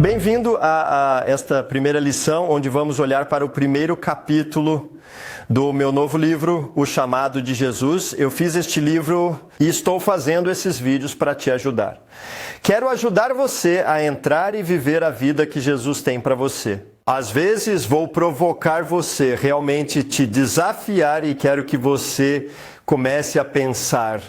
Bem-vindo a esta primeira lição, onde vamos olhar para o primeiro capítulo do meu novo livro, O Chamado de Jesus. Eu fiz este livro e estou fazendo esses vídeos para te ajudar. Quero ajudar você a entrar e viver a vida que Jesus tem para você. Às vezes vou provocar você, realmente te desafiar e quero que você comece a pensar.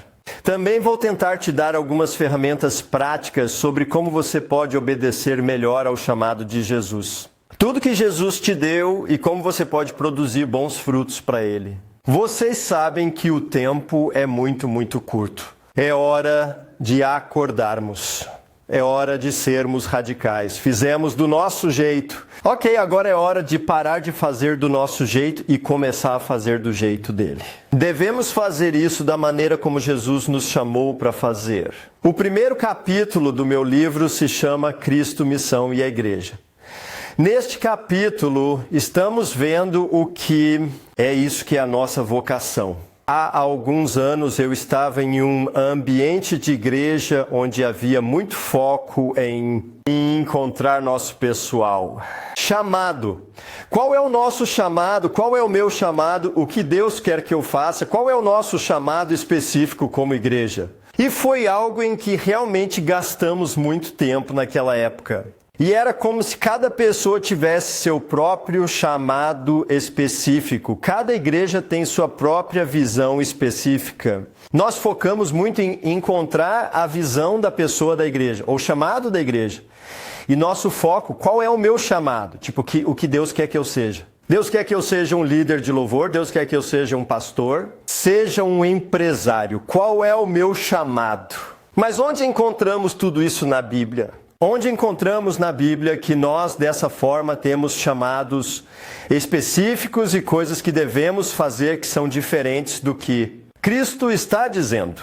Também vou tentar te dar algumas ferramentas práticas sobre como você pode obedecer melhor ao chamado de Jesus. Tudo que Jesus te deu e como você pode produzir bons frutos para Ele. Vocês sabem que o tempo é muito curto. É hora de acordarmos. É hora de sermos radicais. Fizemos do nosso jeito. Ok, agora é hora de parar de fazer do nosso jeito e começar a fazer do jeito dele. Devemos fazer isso da maneira como Jesus nos chamou para fazer. O primeiro capítulo do meu livro se chama Cristo, Missão e a Igreja. Neste capítulo, estamos vendo o que é isso que é a nossa vocação. Há alguns anos eu estava em um ambiente de igreja onde havia muito foco em encontrar nosso pessoal. Chamado. Qual é o nosso chamado? Qual é o meu chamado? O que Deus quer que eu faça? Qual é o nosso chamado específico como igreja? E foi algo em que realmente gastamos muito tempo naquela época. E era como se cada pessoa tivesse seu próprio chamado específico. Cada igreja tem sua própria visão específica. Nós focamos muito em encontrar a visão da pessoa da igreja, ou o chamado da igreja. E nosso foco, qual é o meu chamado? Tipo, o que Deus quer que eu seja? Deus quer que eu seja um líder de louvor, Deus quer que eu seja um pastor, seja um empresário. Qual é o meu chamado? Mas onde encontramos tudo isso na Bíblia? Onde encontramos na Bíblia que nós, dessa forma, temos chamados específicos e coisas que devemos fazer que são diferentes do que Cristo está dizendo.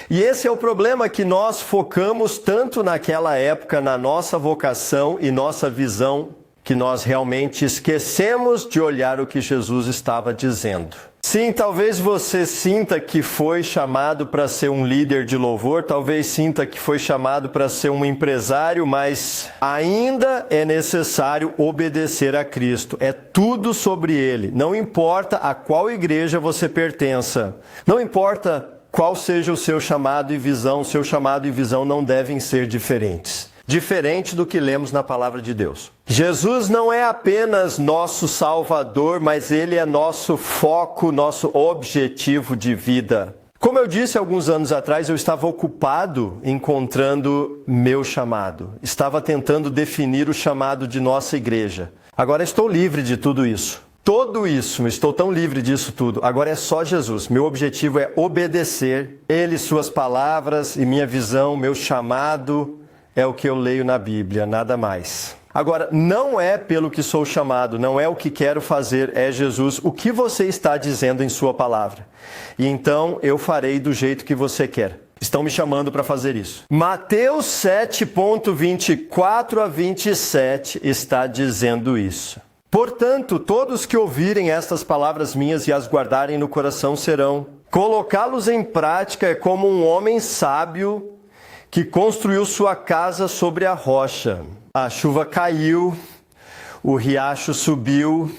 E esse é o problema, que nós focamos tanto naquela época na nossa vocação e nossa visão, que nós realmente esquecemos de olhar o que Jesus estava dizendo. Sim, talvez você sinta que foi chamado para ser um líder de louvor, talvez sinta que foi chamado para ser um empresário, mas ainda é necessário obedecer a Cristo. É tudo sobre Ele. Não importa a qual igreja você pertença. Não importa qual seja o seu chamado e visão. Seu chamado e visão não devem ser diferentes. Diferente do que lemos na Palavra de Deus. Jesus não é apenas nosso Salvador, mas Ele é nosso foco, nosso objetivo de vida. Como eu disse alguns anos atrás, eu estava ocupado encontrando meu chamado. Estava tentando definir o chamado de nossa igreja. Agora estou livre de tudo isso. Tudo isso, estou tão livre disso tudo. Agora é só Jesus. Meu objetivo é obedecer Ele, Suas palavras e minha visão, meu chamado. É o que eu leio na Bíblia, nada mais. Agora, não é pelo que sou chamado, não é o que quero fazer, é Jesus. O que você está dizendo em sua palavra? E então eu farei do jeito que você quer. Estão me chamando para fazer isso. Mateus 7:24 a 27 está dizendo isso. Portanto, todos que ouvirem estas palavras minhas e as guardarem no coração serão. Colocá-los em prática é como um homem sábio que construiu sua casa sobre a rocha. A chuva caiu, o riacho subiu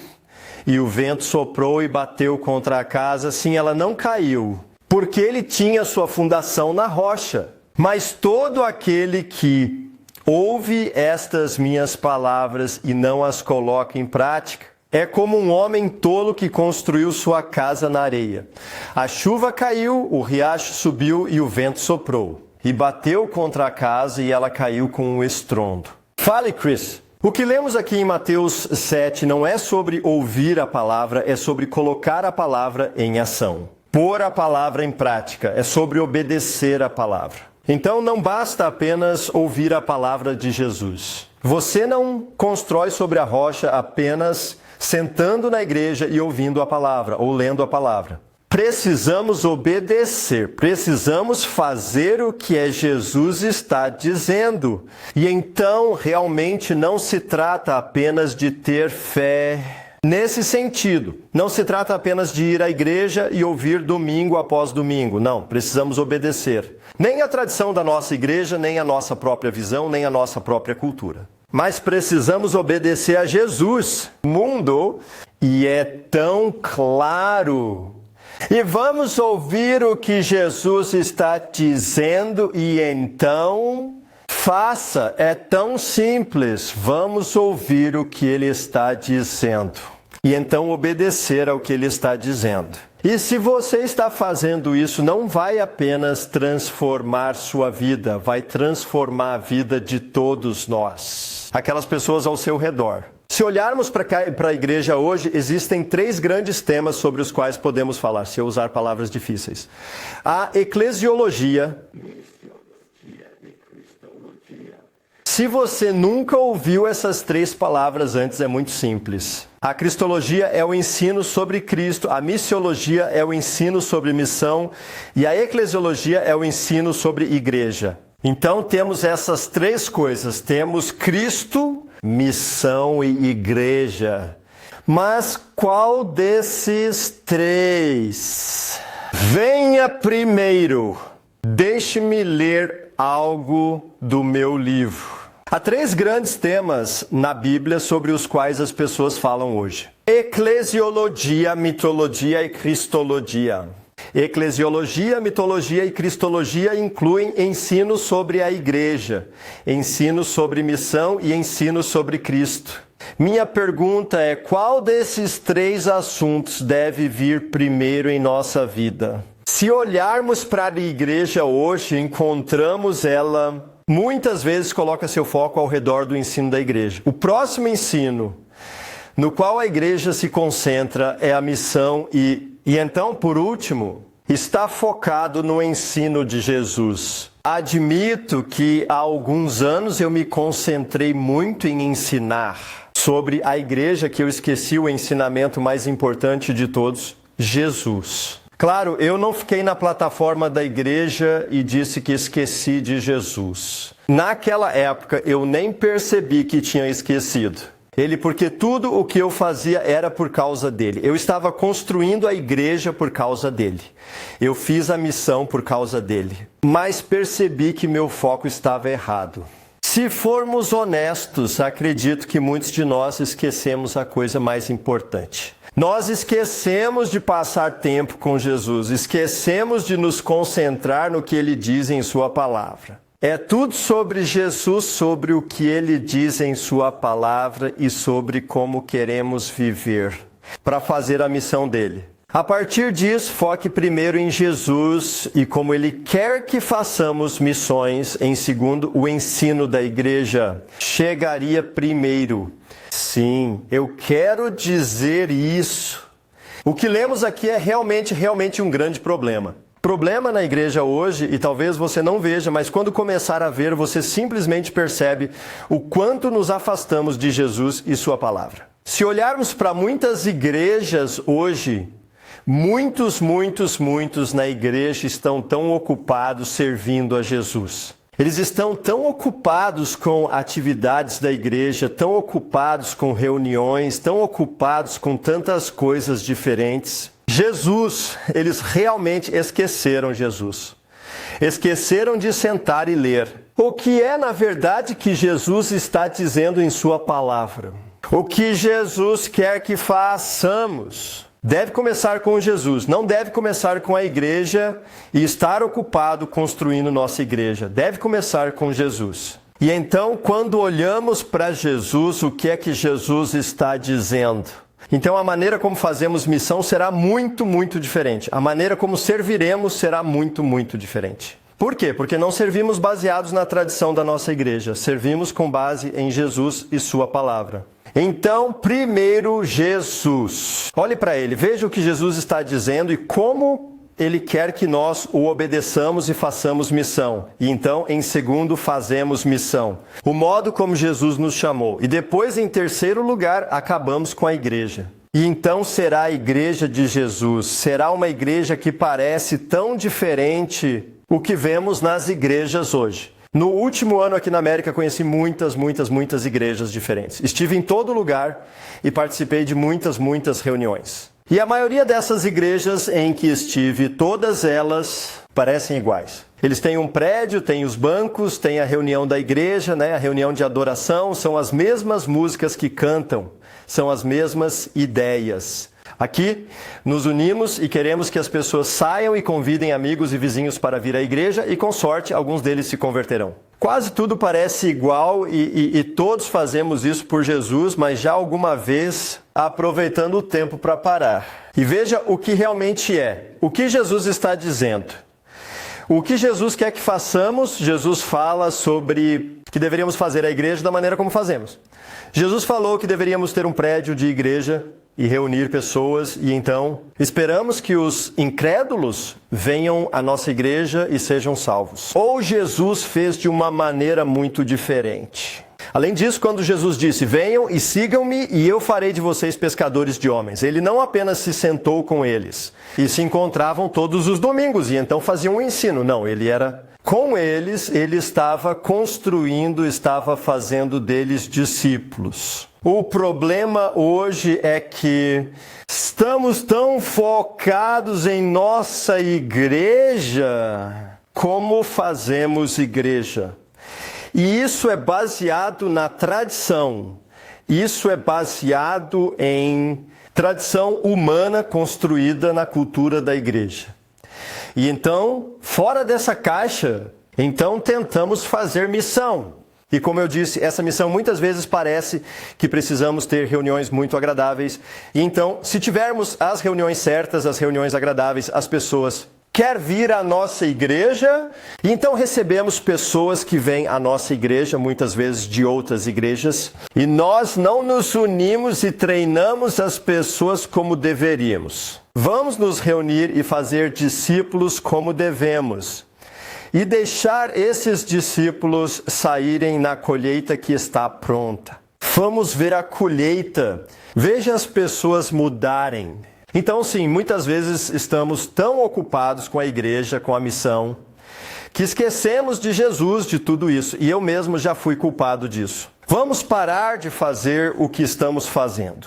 e o vento soprou e bateu contra a casa. Sim, ela não caiu, porque ele tinha sua fundação na rocha. Mas todo aquele que ouve estas minhas palavras e não as coloca em prática, é como um homem tolo que construiu sua casa na areia. A chuva caiu, o riacho subiu e o vento soprou. E bateu contra a casa e ela caiu com um estrondo. Fale, Chris. O que lemos aqui em Mateus 7 não é sobre ouvir a palavra, é sobre colocar a palavra em ação. Pôr a palavra em prática, é sobre obedecer a palavra. Então não basta apenas ouvir a palavra de Jesus. Você não constrói sobre a rocha apenas sentando na igreja e ouvindo a palavra, ou lendo a palavra. Precisamos obedecer, precisamos fazer o que Jesus está dizendo. E então, realmente, não se trata apenas de ter fé nesse sentido. Não se trata apenas de ir à igreja e ouvir domingo após domingo. Não, precisamos obedecer. Nem a tradição da nossa igreja, nem a nossa própria visão, nem a nossa própria cultura. mas precisamos obedecer a Jesus. O mundo, e é tão claro. E vamos ouvir o que Jesus está dizendo e então faça. É tão simples. Vamos ouvir o que ele está dizendo e então obedecer ao que ele está dizendo. E se você está fazendo isso, não vai apenas transformar sua vida, vai transformar a vida de todos nós, aquelas pessoas ao seu redor. Se olharmos para a igreja hoje, existem 3 grandes temas sobre os quais podemos falar, se eu usar palavras difíceis. A eclesiologia. Se você nunca ouviu essas 3 palavras antes, é muito simples. A cristologia é o ensino sobre Cristo, a missiologia é o ensino sobre missão e a eclesiologia é o ensino sobre igreja. Então temos essas 3 coisas, temos Cristo, missão e igreja. Mas qual desses 3? Venha primeiro, deixe-me ler algo do meu livro. Há 3 grandes temas na Bíblia sobre os quais as pessoas falam hoje: eclesiologia, mitologia e cristologia. Eclesiologia, mitologia e cristologia incluem ensino sobre a igreja, ensino sobre missão e ensino sobre Cristo. Minha pergunta é: qual desses 3 assuntos deve vir primeiro em nossa vida? Se olharmos para a igreja hoje, encontramos ela muitas vezes coloca seu foco ao redor do ensino da igreja. O próximo ensino no qual a igreja se concentra é a missão e então, por último, está focado no ensino de Jesus. Admito que há alguns anos eu me concentrei muito em ensinar sobre a igreja, que eu esqueci o ensinamento mais importante de todos, Jesus. Claro, eu não fiquei na plataforma da igreja e disse que esqueci de Jesus. Naquela época, eu nem percebi que tinha esquecido ele, porque tudo o que eu fazia era por causa dele. Eu estava construindo a igreja por causa dele. Eu fiz a missão por causa dele. Mas percebi que meu foco estava errado. Se formos honestos, acredito que muitos de nós esquecemos a coisa mais importante. Nós esquecemos de passar tempo com Jesus, esquecemos de nos concentrar no que ele diz em sua palavra. É tudo sobre Jesus, sobre o que ele diz em sua palavra e sobre como queremos viver para fazer a missão dele. A partir disso, foque primeiro em Jesus e como ele quer que façamos missões. Em segundo, o ensino da igreja chegaria primeiro. Sim, eu quero dizer isso. O que lemos aqui é realmente um grande problema. Problema na igreja hoje, e talvez você não veja, mas quando começar a ver, você simplesmente percebe o quanto nos afastamos de Jesus e sua palavra. Se olharmos para muitas igrejas hoje, muitos na igreja estão tão ocupados servindo a Jesus. Eles estão tão ocupados com atividades da igreja, tão ocupados com reuniões, tão ocupados com tantas coisas diferentes. Jesus, eles realmente esqueceram Jesus. Esqueceram de sentar e ler. O que é, na verdade, que Jesus está dizendo em sua palavra? O que Jesus quer que façamos? Deve começar com Jesus, não deve começar com a igreja e estar ocupado construindo nossa igreja. Deve começar com Jesus. E então, quando olhamos para Jesus, o que é que Jesus está dizendo? Então, a maneira como fazemos missão será muito diferente. A maneira como serviremos será muito diferente. Por quê? Porque não servimos baseados na tradição da nossa igreja. Servimos com base em Jesus e sua palavra. Então, primeiro, Jesus. Olhe para ele, veja o que Jesus está dizendo e como ele quer que nós o obedeçamos e façamos missão. E então, em segundo, fazemos missão. O modo como Jesus nos chamou. E depois, em terceiro lugar, acabamos com a igreja. E então será a igreja de Jesus. Será uma igreja que parece tão diferente o que vemos nas igrejas hoje. No último ano aqui na América, conheci muitas igrejas diferentes. Estive em todo lugar e participei de muitas reuniões. E a maioria dessas igrejas em que estive, todas elas parecem iguais. Eles têm um prédio, têm os bancos, têm a reunião da igreja, né? A reunião de adoração, são as mesmas músicas que cantam, são as mesmas ideias. Aqui nos unimos e queremos que as pessoas saiam e convidem amigos e vizinhos para vir à igreja e, com sorte, alguns deles se converterão. Quase tudo parece igual e todos fazemos isso por Jesus, mas já alguma vez aproveitando o tempo para parar. E veja o que realmente é. O que Jesus está dizendo? O que Jesus quer que façamos? Jesus fala sobre que deveríamos fazer a igreja da maneira como fazemos. Jesus falou que deveríamos ter um prédio de igreja e reunir pessoas, e então esperamos que os incrédulos venham à nossa igreja e sejam salvos. Ou Jesus fez de uma maneira muito diferente. Além disso, quando Jesus disse, venham e sigam-me e eu farei de vocês pescadores de homens, ele não apenas se sentou com eles e se encontravam todos os domingos e então faziam um ensino. Não, ele era com eles, ele estava construindo, estava fazendo deles discípulos. O problema hoje é que estamos tão focados em nossa igreja como fazemos igreja. E isso é baseado na tradição. Isso é baseado em tradição humana construída na cultura da igreja. E então, fora dessa caixa, então tentamos fazer missão. E como eu disse, essa missão muitas vezes parece que precisamos ter reuniões muito agradáveis. E então, se tivermos as reuniões certas, as reuniões agradáveis, as pessoas querem vir à nossa igreja, então recebemos pessoas que vêm à nossa igreja, muitas vezes de outras igrejas, e nós não nos unimos e treinamos as pessoas como deveríamos. Vamos nos reunir e fazer discípulos como devemos. E deixar esses discípulos saírem na colheita que está pronta. Vamos ver a colheita. Veja as pessoas mudarem. Então, sim, muitas vezes estamos tão ocupados com a igreja, com a missão, que esquecemos de Jesus, de tudo isso. E eu mesmo já fui culpado disso. Vamos parar de fazer o que estamos fazendo.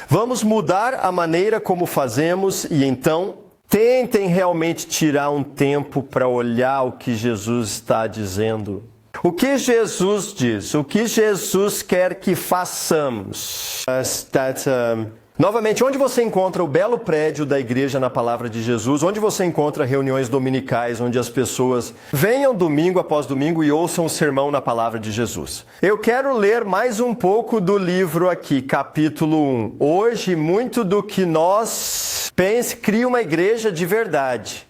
Vamos mudar a maneira como fazemos e então tentem realmente tirar um tempo para olhar o que Jesus está dizendo. O que Jesus diz? O que Jesus quer que façamos? Novamente, onde você encontra o belo prédio da igreja na palavra de Jesus? Onde você encontra reuniões dominicais, onde as pessoas venham domingo após domingo e ouçam o sermão na palavra de Jesus? Eu quero ler mais um pouco do livro aqui, capítulo 1. Hoje, muito do que nós cria uma igreja de verdade.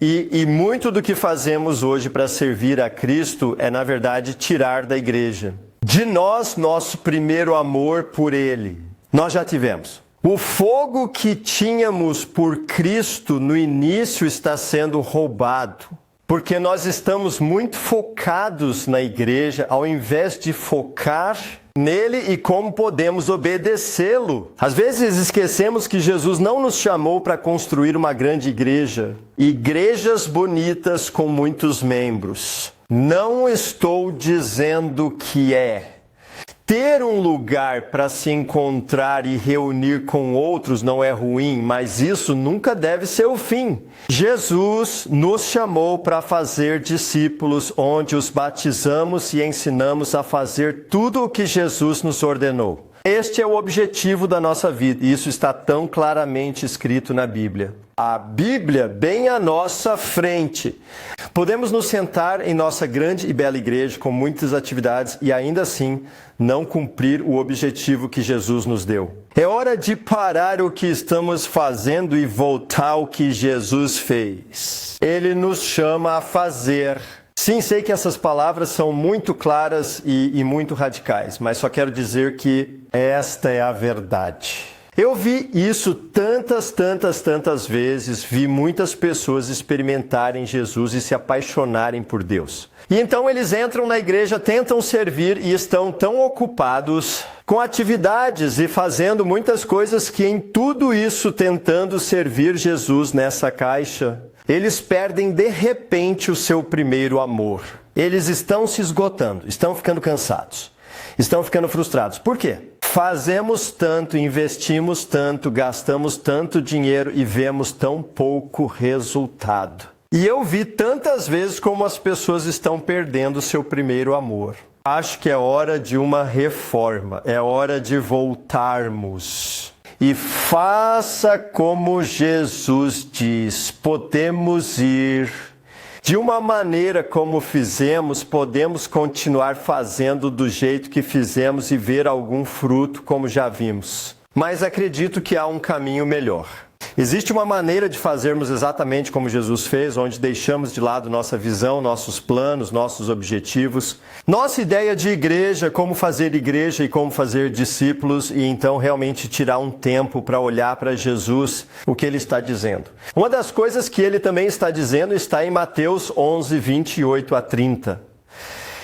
E muito do que fazemos hoje para servir a Cristo é, na verdade, tirar da igreja de nós nosso primeiro amor por Ele. Nós já tivemos. O fogo que tínhamos por Cristo no início está sendo roubado, porque nós estamos muito focados na igreja, ao invés de focar nele e como podemos obedecê-lo. Às vezes esquecemos que Jesus não nos chamou para construir uma grande igreja, igrejas bonitas com muitos membros. Não estou dizendo que é. Ter um lugar para se encontrar e reunir com outros não é ruim, mas isso nunca deve ser o fim. Jesus nos chamou para fazer discípulos, onde os batizamos e ensinamos a fazer tudo o que Jesus nos ordenou. Este é o objetivo da nossa vida, e isso está tão claramente escrito na Bíblia. A Bíblia bem à nossa frente. Podemos nos sentar em nossa grande e bela igreja com muitas atividades e ainda assim não cumprir o objetivo que Jesus nos deu. É hora de parar o que estamos fazendo e voltar ao que Jesus fez. Ele nos chama a fazer. Sim, sei que essas palavras são muito claras e muito radicais, mas só quero dizer que esta é a verdade. Eu vi isso tantas vezes, vi muitas pessoas experimentarem Jesus e se apaixonarem por Deus. E então eles entram na igreja, tentam servir e estão tão ocupados com atividades e fazendo muitas coisas que em tudo isso tentando servir Jesus nessa caixa, eles perdem de repente o seu primeiro amor. Eles estão se esgotando, estão ficando cansados, estão ficando frustrados. Por quê? Fazemos tanto, investimos tanto, gastamos tanto dinheiro e vemos tão pouco resultado. E eu vi tantas vezes como as pessoas estão perdendo seu primeiro amor. Acho que é hora de uma reforma, é hora de voltarmos. E faça como Jesus diz, podemos ir. De uma maneira como fizemos, podemos continuar fazendo do jeito que fizemos e ver algum fruto como já vimos. Mas acredito que há um caminho melhor. Existe uma maneira de fazermos exatamente como Jesus fez, onde deixamos de lado nossa visão, nossos planos, nossos objetivos, nossa ideia de igreja, como fazer igreja e como fazer discípulos, e então realmente tirar um tempo para olhar para Jesus, o que ele está dizendo. Uma das coisas que ele também está dizendo está em Mateus 11, 28 a 30.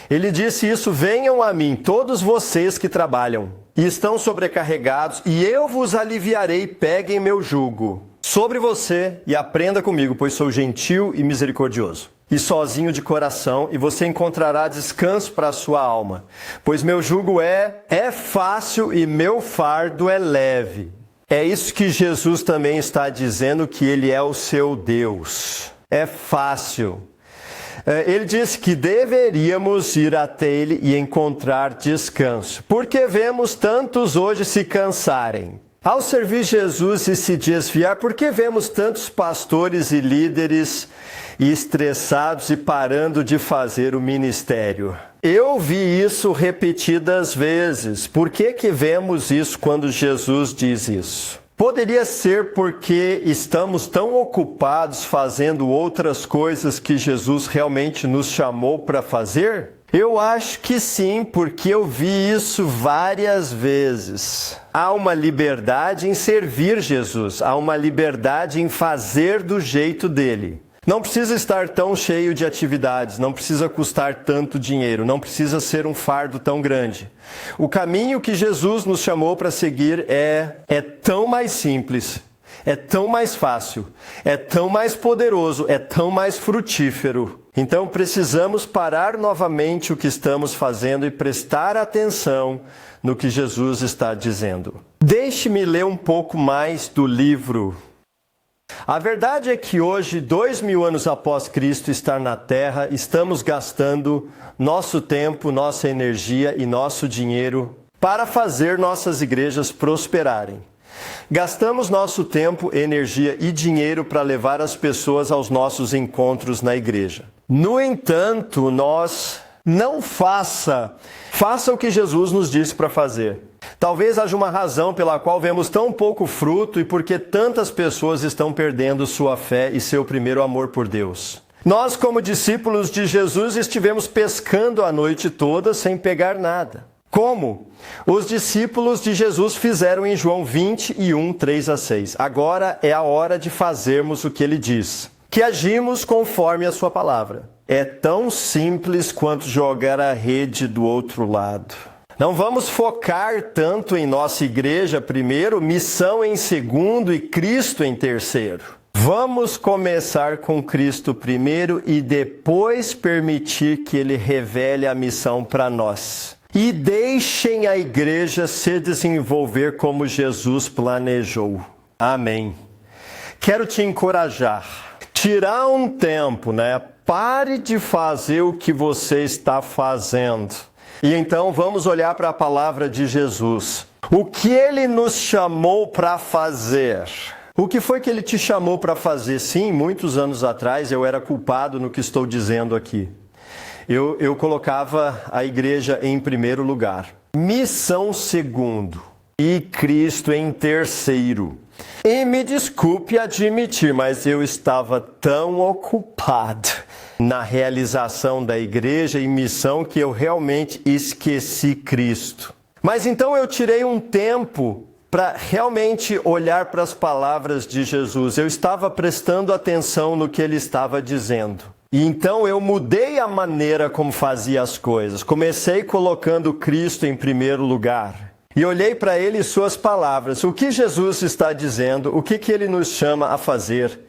Ele disse isso: venham a mim, todos vocês que trabalham e estão sobrecarregados, e eu vos aliviarei. Peguem meu jugo sobre você e aprenda comigo, pois sou gentil e misericordioso e sozinho de coração, e você encontrará descanso para a sua alma, pois meu jugo é fácil e meu fardo é leve. É isso que Jesus também está dizendo, que ele é o seu Deus. É fácil. Ele disse que deveríamos ir até ele e encontrar descanso, porque vemos tantos hoje se cansarem ao servir Jesus e se desviar, porque vemos tantos pastores e líderes estressados e parando de fazer o ministério. Eu vi isso repetidas vezes. Por que vemos isso quando Jesus diz isso? Poderia ser porque estamos tão ocupados fazendo outras coisas que Jesus realmente nos chamou para fazer? Eu acho que sim, porque eu vi isso várias vezes. Há uma liberdade em servir Jesus, há uma liberdade em fazer do jeito dele. Não precisa estar tão cheio de atividades, não precisa custar tanto dinheiro, não precisa ser um fardo tão grande. O caminho que Jesus nos chamou para seguir é tão mais simples, é tão mais fácil, é tão mais poderoso, é tão mais frutífero. Então precisamos parar novamente o que estamos fazendo e prestar atenção no que Jesus está dizendo. Deixe-me ler um pouco mais do livro. A verdade é que hoje, 2000 anos após Cristo estar na Terra, estamos gastando nosso tempo, nossa energia e nosso dinheiro para fazer nossas igrejas prosperarem. Gastamos nosso tempo, energia e dinheiro para levar as pessoas aos nossos encontros na igreja. No entanto, faça o que Jesus nos disse para fazer. Talvez haja uma razão pela qual vemos tão pouco fruto e porque tantas pessoas estão perdendo sua fé e seu primeiro amor por Deus. Nós, como discípulos de Jesus, estivemos pescando a noite toda sem pegar nada. Como? Os discípulos de Jesus fizeram em João 21, 3 a 6. Agora é a hora de fazermos o que ele diz, que agimos conforme a sua palavra. É tão simples quanto jogar a rede do outro lado. Não vamos focar tanto em nossa igreja primeiro, missão em segundo e Cristo em terceiro. Vamos começar com Cristo primeiro e depois permitir que Ele revele a missão para nós. E deixem a igreja se desenvolver como Jesus planejou. Amém. Quero te encorajar. Tirar um tempo, Pare de fazer o que você está fazendo. E então vamos olhar para a palavra de Jesus. O que ele nos chamou para fazer? O que foi que ele te chamou para fazer? Sim, muitos anos atrás eu era culpado no que estou dizendo aqui. Eu colocava a igreja em primeiro lugar. Missão segundo. E Cristo em terceiro. E me desculpe admitir, mas eu estava tão ocupado na realização da igreja e missão que eu realmente esqueci Cristo. Mas então eu tirei um tempo para realmente olhar para as palavras de Jesus. Eu estava prestando atenção no que ele estava dizendo. E então eu mudei a maneira como fazia as coisas. Comecei colocando Cristo em primeiro lugar. E olhei para ele e suas palavras. O que Jesus está dizendo? O que ele nos chama a fazer?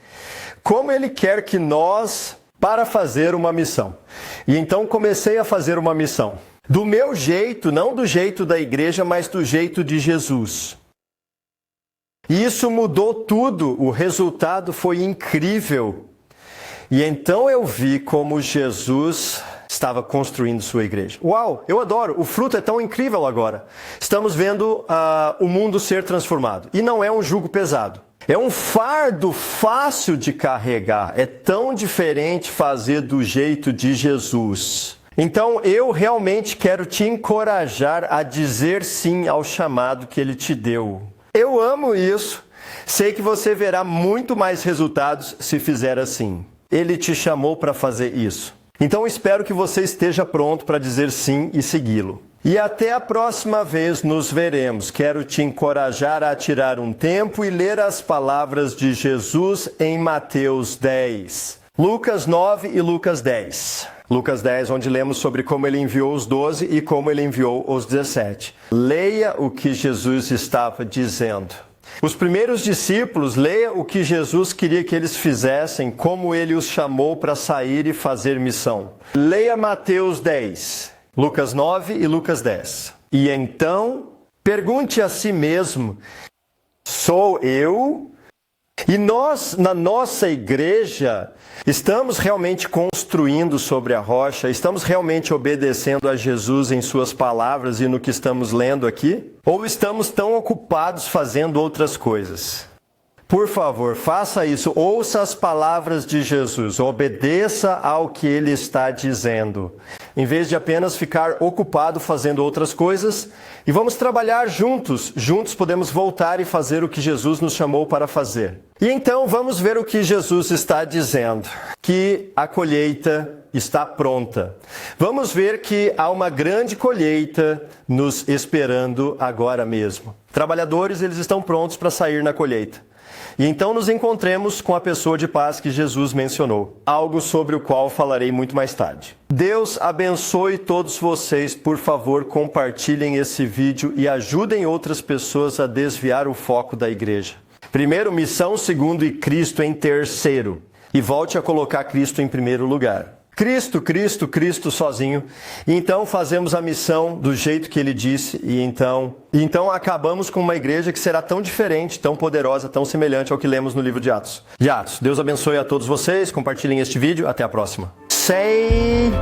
Como ele quer que nós... para fazer uma missão. E então comecei a fazer uma missão. Do meu jeito, não do jeito da igreja, mas do jeito de Jesus. E isso mudou tudo, o resultado foi incrível. E então eu vi como Jesus estava construindo sua igreja. Uau, eu adoro, o fruto é tão incrível agora. Estamos vendo o mundo ser transformado. E não é um jugo pesado. É um fardo fácil de carregar. É tão diferente fazer do jeito de Jesus. Então eu realmente quero te encorajar a dizer sim ao chamado que Ele te deu. Eu amo isso. Sei que você verá muito mais resultados se fizer assim. Ele te chamou para fazer isso. Então espero que você esteja pronto para dizer sim e segui-lo. E até a próxima vez nos veremos. Quero te encorajar a tirar um tempo e ler as palavras de Jesus em Mateus 10, Lucas 9 e Lucas 10. Lucas 10, onde lemos sobre como ele enviou os 12 e como ele enviou os 17. Leia o que Jesus estava dizendo. Os primeiros discípulos, leia o que Jesus queria que eles fizessem, como ele os chamou para sair e fazer missão. Leia Mateus 10, Lucas 9 e Lucas 10. E então, pergunte a si mesmo, sou eu? E nós, na nossa igreja, estamos realmente construindo sobre a rocha? Estamos realmente obedecendo a Jesus em suas palavras e no que estamos lendo aqui? Ou estamos tão ocupados fazendo outras coisas? Por favor, faça isso. Ouça as palavras de Jesus. Obedeça ao que Ele está dizendo. Em vez de apenas ficar ocupado fazendo outras coisas. E vamos trabalhar juntos. Juntos podemos voltar e fazer o que Jesus nos chamou para fazer. E então vamos ver o que Jesus está dizendo. Que a colheita está pronta. Vamos ver que há uma grande colheita nos esperando agora mesmo. Trabalhadores, eles estão prontos para sair na colheita. E então nos encontremos com a pessoa de paz que Jesus mencionou, algo sobre o qual falarei muito mais tarde. Deus abençoe todos vocês, por favor, compartilhem esse vídeo e ajudem outras pessoas a desviar o foco da igreja. Primeiro, missão, segundo e Cristo em terceiro. E volte a colocar Cristo em primeiro lugar. Cristo, Cristo, Cristo sozinho. E então fazemos a missão do jeito que Ele disse. E então acabamos com uma igreja que será tão diferente, tão poderosa, tão semelhante ao que lemos no livro de Atos. Deus abençoe a todos vocês. Compartilhem este vídeo. Até a próxima. Say